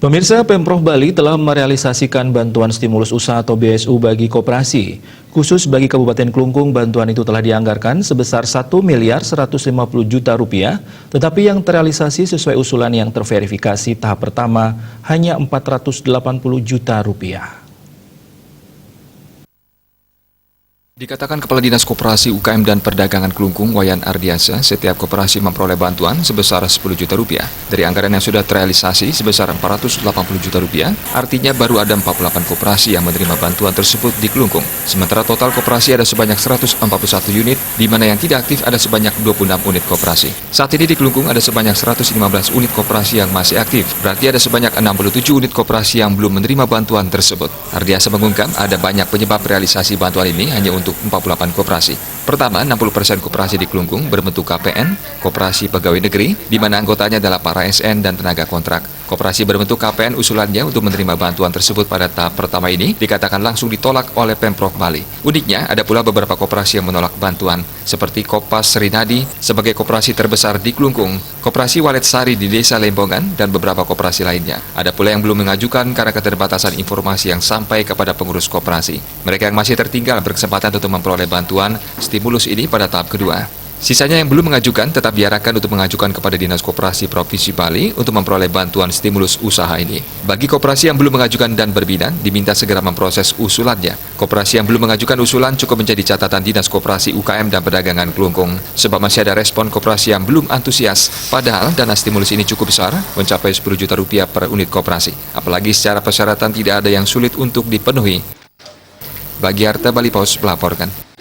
Pemirsa, Pemprov Bali telah merealisasikan bantuan stimulus usaha atau BSU bagi koperasi. Khusus bagi Kabupaten Klungkung, bantuan itu telah dianggarkan sebesar 1.150 miliar rupiah, tetapi yang terrealisasi sesuai usulan yang terverifikasi tahap pertama hanya 480 juta rupiah. Dikatakan Kepala Dinas Koperasi UKM dan Perdagangan Klungkung, Wayan Ardiansyah, setiap koperasi memperoleh bantuan sebesar 10 juta rupiah. Dari anggaran yang sudah terrealisasi sebesar 480 juta rupiah, artinya baru ada 48 koperasi yang menerima bantuan tersebut di Klungkung. Sementara total koperasi ada sebanyak 141 unit, di mana yang tidak aktif ada sebanyak 26 unit koperasi. Saat ini di Klungkung ada sebanyak 115 unit koperasi yang masih aktif, berarti ada sebanyak 67 unit koperasi yang belum menerima bantuan tersebut. Ardiansyah mengungkap ada banyak penyebab realisasi bantuan ini hanya untuk 48 koperasi. Pertama, 60% koperasi di Klungkung berbentuk KPN, Koperasi Pegawai Negeri, di mana anggotanya adalah para ASN dan tenaga kontrak. Koperasi berbentuk KPN usulannya untuk menerima bantuan tersebut pada tahap pertama ini dikatakan langsung ditolak oleh Pemprov Bali. Uniknya, ada pula beberapa koperasi yang menolak bantuan, seperti Kopas Serinadi sebagai koperasi terbesar di Klungkung, Koperasi Walet Sari di Desa Lembongan, dan beberapa koperasi lainnya. Ada pula yang belum mengajukan karena keterbatasan informasi yang sampai kepada pengurus koperasi. Mereka yang masih tertinggal berkesempatan untuk memperoleh bantuan stimulus ini pada tahap kedua. Sisanya yang belum mengajukan tetap diarahkan untuk mengajukan kepada Dinas Koperasi Provinsi Bali untuk memperoleh bantuan stimulus usaha ini. Bagi koperasi yang belum mengajukan dan berbidang, diminta segera memproses usulannya. Koperasi yang belum mengajukan usulan cukup menjadi catatan Dinas Koperasi UKM dan Perdagangan Klungkung, sebab masih ada respon koperasi yang belum antusias. Padahal dana stimulus ini cukup besar, mencapai 10 juta rupiah per unit koperasi. Apalagi secara persyaratan tidak ada yang sulit untuk dipenuhi. Bagi Harta Bali Pos melaporkan.